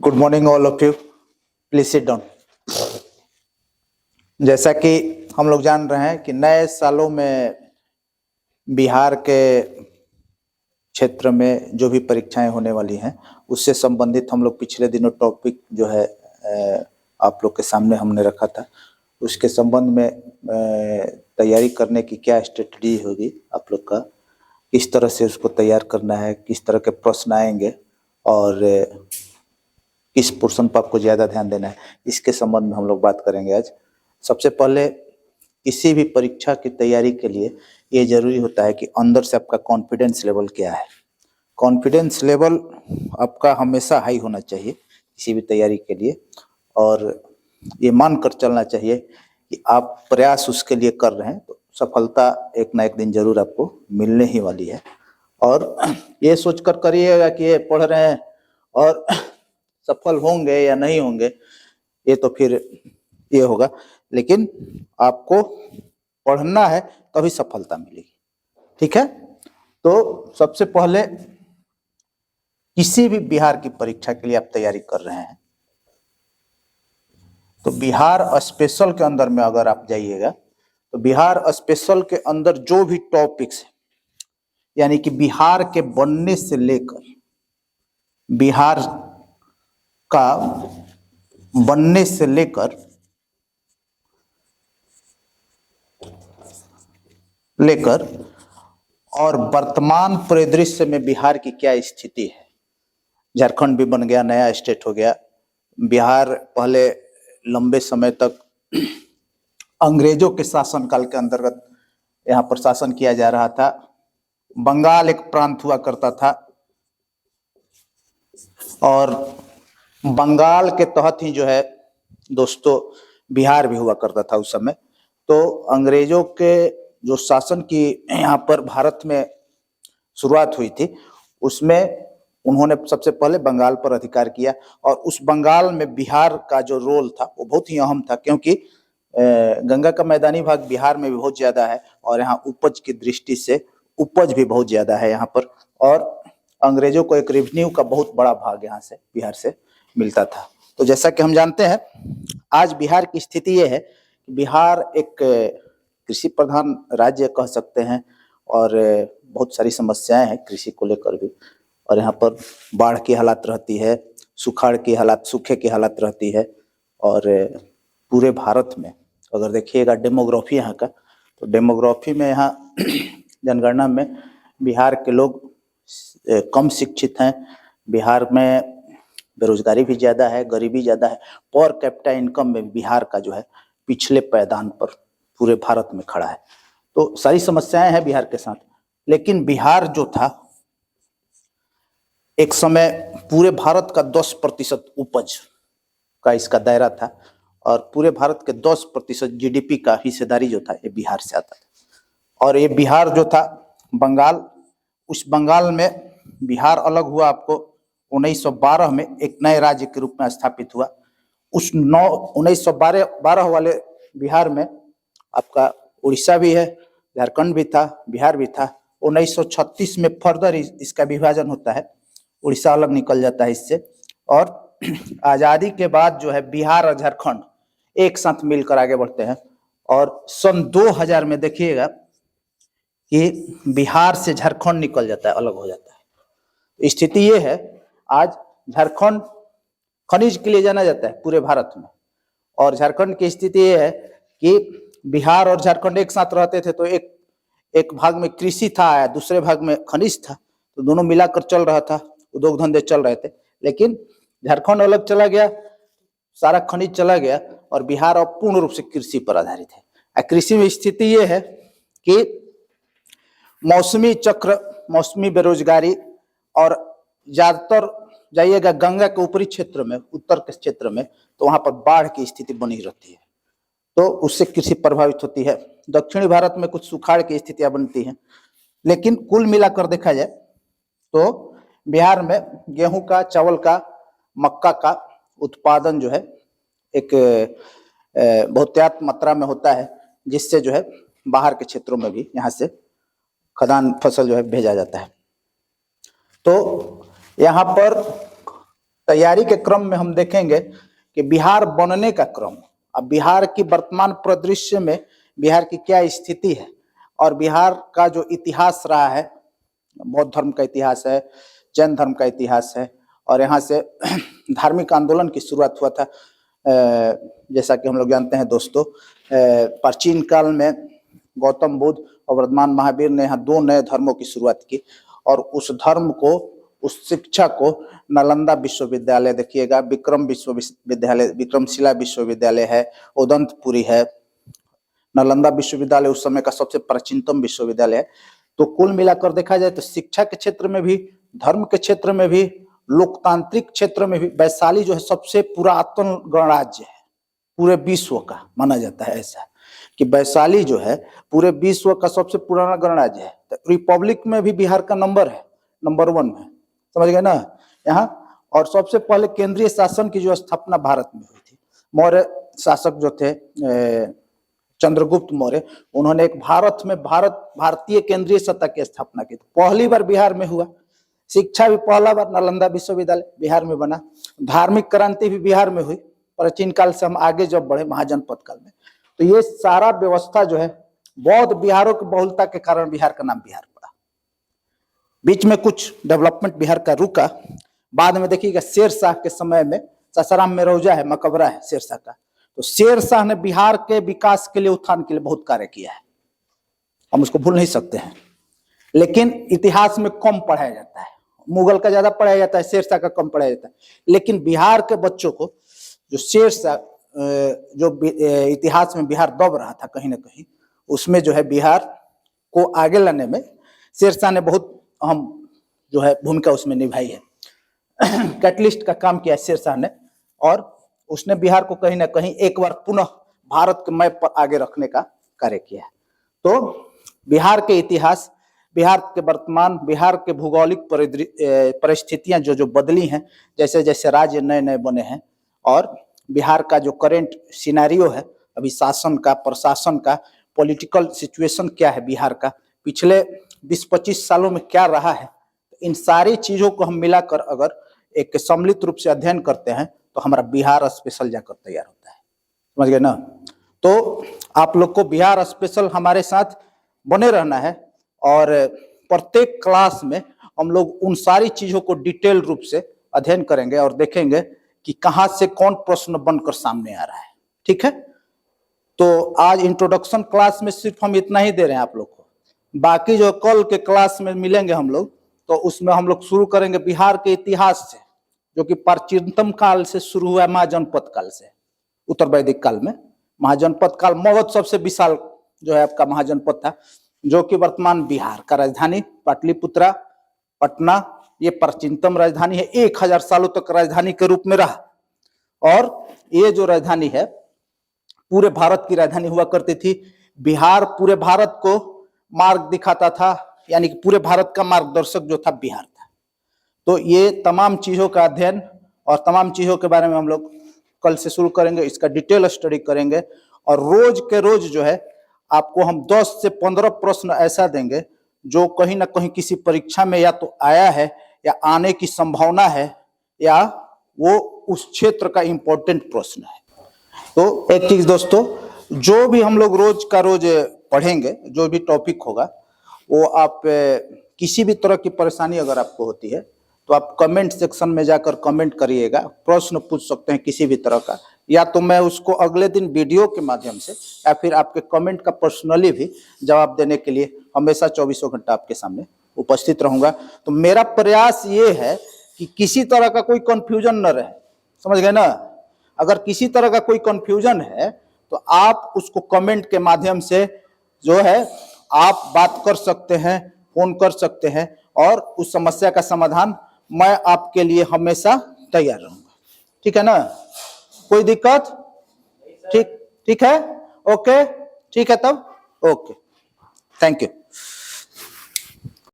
Good morning all of you, please sit down. जैसा कि हम लोग जान रहे हैं कि नए सालों में बिहार के क्षेत्र में जो भी परीक्षाएं होने वाली हैं उससे संबंधित हम लोग पिछले दिनों टॉपिक जो है आप लोग के सामने हमने रखा था। उसके संबंध में तैयारी करने की क्या स्ट्रेटजी होगी आप लोग का, किस तरह से उसको तैयार करना है, किस तरह के प्रश्न आएंगे और किस पोर्शन पर आपको ज़्यादा ध्यान देना है, इसके संबंध में हम लोग बात करेंगे आज। सबसे पहले किसी भी परीक्षा की तैयारी के लिए ये जरूरी होता है कि अंदर से आपका कॉन्फिडेंस लेवल क्या है। कॉन्फिडेंस लेवल आपका हमेशा हाई होना चाहिए किसी भी तैयारी के लिए, और ये मान कर चलना चाहिए कि आप प्रयास उसके लिए कर रहे हैं तो सफलता एक ना एक दिन जरूर आपको मिलने ही वाली है। और ये सोचकर करिएगा कि ये पढ़ रहे हैं और सफल होंगे या नहीं होंगे, ये तो फिर ये होगा, लेकिन आपको पढ़ना है तभी सफलता मिलेगी। ठीक है, तो सबसे पहले किसी भी बिहार की परीक्षा के लिए आप तैयारी कर रहे हैं तो बिहार स्पेशल के अंदर में अगर आप जाइएगा तो बिहार स्पेशल के अंदर जो भी टॉपिक्स है, यानी कि बिहार के बनने से लेकर बिहार का बनने से लेकर और वर्तमान परिदृश्य में बिहार की क्या स्थिति है। झारखंड भी बन गया, नया स्टेट हो गया। बिहार पहले लंबे समय तक अंग्रेजों के शासनकाल के अंतर्गत यहाँ पर शासन किया जा रहा था। बंगाल एक प्रांत हुआ करता था और बंगाल के तहत ही जो है दोस्तों बिहार भी हुआ करता था उस समय। तो अंग्रेजों के जो शासन की यहाँ पर भारत में शुरुआत हुई थी उसमें उन्होंने सबसे पहले बंगाल पर अधिकार किया, और उस बंगाल में बिहार का जो रोल था वो बहुत ही अहम था, क्योंकि गंगा का मैदानी भाग बिहार में भी बहुत ज्यादा है और यहाँ उपज की दृष्टि से उपज भी बहुत ज्यादा है यहाँ पर, और अंग्रेजों को एक रेवेन्यू का बहुत बड़ा भाग यहाँ से बिहार से मिलता था। तो जैसा कि हम जानते हैं आज बिहार की स्थिति ये है कि बिहार एक कृषि प्रधान राज्य कह सकते हैं और बहुत सारी समस्याएं हैं कृषि को लेकर भी, और यहाँ पर बाढ़ की हालात रहती है, सुखाड़ की हालात, सूखे की हालात रहती है। और पूरे भारत में अगर देखिएगा डेमोग्राफी यहाँ का, तो डेमोग्राफी में यहाँ जनगणना में बिहार के लोग कम शिक्षित हैं, बिहार में बेरोजगारी भी ज़्यादा है, गरीबी ज़्यादा है, पर कैपिटा इनकम में बिहार का जो है पिछले पायदान पर पूरे भारत में खड़ा है। तो सारी समस्याएं हैं बिहार के साथ, लेकिन बिहार जो था एक समय पूरे भारत का 10% उपज का इसका दायरा था, और पूरे भारत के 10% जीडीपी का हिस्सेदारी जो था ये बिहार से आता था। और ये बिहार जो था बंगाल, उस बंगाल में बिहार अलग हुआ, आपको 1912 में एक नए राज्य के रूप में स्थापित हुआ। उस 1912 वाले बिहार में आपका उड़ीसा भी है, झारखंड भी था, बिहार भी था। 1936 में फर्दर इसका विभाजन होता है, उड़ीसा अलग निकल जाता है इससे, और आजादी के बाद जो है बिहार और झारखंड एक साथ मिलकर आगे बढ़ते हैं। और सन 2000 में देखिएगा कि बिहार से झारखंड निकल जाता है, अलग हो जाता है। स्थिति ये है, आज झारखंड खनिज के लिए जाना जाता है पूरे भारत में, और झारखंड की स्थिति ये है कि बिहार और झारखंड एक साथ रहते थे तो एक भाग में कृषि था, दूसरे भाग में खनिज था, तो दोनों मिलाकर चल रहा था, उद्योग धंधे चल रहे थे। लेकिन झारखंड अलग चला गया, सारा खनिज चला गया, और बिहार अब पूर्ण रूप से कृषि पर आधारित है। कृषि में स्थिति ये है कि मौसमी चक्र, मौसमी बेरोजगारी, और ज्यादातर जाइएगा गंगा के ऊपरी क्षेत्र में, उत्तर के क्षेत्र में, तो वहां पर बाढ़ की स्थिति बनी रहती है, तो उससे कृषि प्रभावित होती है। दक्षिणी भारत में कुछ सुखाड़ की स्थितियां बनती हैं, लेकिन कुल मिलाकर देखा जाए तो बिहार में गेहूं का, चावल का, मक्का का उत्पादन जो है एक बहुतायत मात्रा में होता है, जिससे जो है बाहर के क्षेत्रों में भी यहाँ से खाद्यान्न फसल जो है भेजा जाता है। तो यहाँ पर तैयारी के क्रम में हम देखेंगे कि बिहार बनने का क्रम, अब बिहार की वर्तमान परिदृश्य में बिहार की क्या स्थिति है और बिहार का जो इतिहास रहा है, बौद्ध धर्म का इतिहास है, जैन धर्म का इतिहास है, और यहाँ से धार्मिक आंदोलन की शुरुआत हुआ था। जैसा कि हम लोग जानते हैं दोस्तों, प्राचीन काल में गौतम बुद्ध और वर्धमान महावीर ने यहाँ 2 नए धर्मों की शुरुआत की, और उस धर्म को, उस शिक्षा को नालंदा विश्वविद्यालय, देखिएगा विक्रम विश्वविद्यालय, विक्रमशिला विश्वविद्यालय है, उदंतपुरी है, नालंदा विश्वविद्यालय उस समय का सबसे प्राचीनतम विश्वविद्यालय है। तो कुल मिलाकर देखा जाए तो शिक्षा के क्षेत्र में भी, धर्म के क्षेत्र में भी, लोकतांत्रिक क्षेत्र में भी वैशाली जो है सबसे पुरातन गणराज्य है पूरे विश्व का, माना जाता है ऐसा कि वैशाली जो है पूरे विश्व का सबसे पुराना गणराज्य है। तो रिपब्लिक में भी बिहार का नंबर है, नंबर 1 में, समझ गए ना यहाँ। और सबसे पहले केंद्रीय शासन की जो स्थापना भारत में हुई थी, मौर्य शासक जो थे चंद्रगुप्त मौर्य, उन्होंने एक भारत में भारतीय केंद्रीय सत्ता की स्थापना की। पहली बार बिहार में हुआ। शिक्षा भी पहला बार नालंदा विश्वविद्यालय बिहार में बना। धार्मिक क्रांति भी बिहार में हुई। प्राचीन काल से हम आगे जब बढ़े महाजनपद काल में, तो ये सारा व्यवस्था जो है, बौद्ध बिहारों की बहुलता के कारण बिहार का नाम बिहार पड़ा। बीच में कुछ डेवलपमेंट बिहार का रुका। बाद में देखिएगा शेरशाह के समय में, सासाराम में रौजा है, मकबरा है शेरशाह का, तो शेरशाह ने बिहार के विकास के लिए, उत्थान के लिए बहुत कार्य किया है, हम उसको भूल नहीं सकते हैं। लेकिन इतिहास में कम पढ़ाया जाता है, मुगल का ज्यादा पढ़ाया जाता है, शेरशाह का कम पढ़ाया जाता है। लेकिन बिहार के बच्चों को जो शेरशाह, जो इतिहास में बिहार दब रहा था कहीं ना कहीं, उसमें जो है बिहार को आगे लाने में शेरशाह ने बहुत अहम जो है भूमिका उसमें निभाई है। कैटलिस्ट का काम किया शेरशाह ने, और उसने बिहार को कहीं ना कहीं एक बार पुनः भारत के मैप पर आगे रखने का कार्य किया है। तो बिहार के इतिहास, बिहार के वर्तमान, बिहार के भौगोलिक परिस्थितियां जो बदली हैं, जैसे जैसे राज्य नए नए बने हैं, और बिहार का जो करेंट सिनेरियो है अभी, शासन का, प्रशासन का, पॉलिटिकल सिचुएशन क्या है बिहार का, पिछले 20-25 सालों में क्या रहा है, इन सारी चीजों को हम मिलाकर अगर एक सम्मिलित रूप से अध्ययन करते हैं तो हमारा बिहार स्पेशल जाकर तैयार होता है, समझ गए ना। तो आप लोग को बिहार स्पेशल हमारे साथ बने रहना है, और प्रत्येक क्लास में हम लोग उन सारी चीजों को डिटेल रूप से अध्ययन करेंगे और देखेंगे कि कहां से कौन प्रश्न बनकर सामने आ रहा है, ठीक है। तो आज इंट्रोडक्शन क्लास में सिर्फ हम इतना ही दे रहे हैं आप लोग को। बाकी जो कल के क्लास में मिलेंगे हम लोग, तो उसमें हम लोग शुरू करेंगे बिहार के इतिहास से, जो कि प्राचीनतम काल से शुरू हुआ, महाजनपद काल से, उत्तर वैदिक काल में। महाजनपद काल मगध सबसे विशाल जो है आपका महाजनपद था, जो कि वर्तमान बिहार का राजधानी पाटलिपुत्रा, पटना, ये प्राचीनतम राजधानी है, 1000 सालों तक राजधानी के रूप में रहा। और ये जो राजधानी है पूरे भारत की राजधानी हुआ करती थी। बिहार पूरे भारत को मार्ग दिखाता था, यानी कि पूरे भारत का मार्गदर्शक जो था बिहार था। तो ये तमाम चीजों का अध्ययन और तमाम चीजों के बारे में हम लोग कल से शुरू करेंगे, इसका डिटेल स्टडी करेंगे। और रोज के रोज जो है आपको हम 10 से 15 प्रश्न ऐसा देंगे जो कहीं ना कहीं किसी परीक्षा में या तो आया है या आने की संभावना है, या वो उस क्षेत्र का इंपॉर्टेंट प्रश्न है। तो एक चीज दोस्तों, जो भी हम लोग रोज का रोज पढ़ेंगे, जो भी टॉपिक होगा, वो आप किसी भी तरह की परेशानी अगर आपको होती है तो आप कमेंट सेक्शन में जाकर कमेंट करिएगा, प्रश्न पूछ सकते हैं किसी भी तरह का, या तो मैं उसको अगले दिन वीडियो के माध्यम से या फिर आपके कमेंट का पर्सनली भी जवाब देने के लिए हमेशा 24 घंटा आपके सामने उपस्थित रहूंगा। तो मेरा प्रयास ये है कि किसी तरह का कोई कंफ्यूजन न रहे, समझ गए ना। अगर किसी तरह का कोई कंफ्यूजन है तो आप उसको कमेंट के माध्यम से जो है आप बात कर सकते हैं, फोन कर सकते हैं, और उस समस्या का समाधान मैं आपके लिए हमेशा तैयार रहूंगा, ठीक है ना। कोई दिक्कत? ठीक है, ओके, ठीक है तब, ओके, थैंक यू।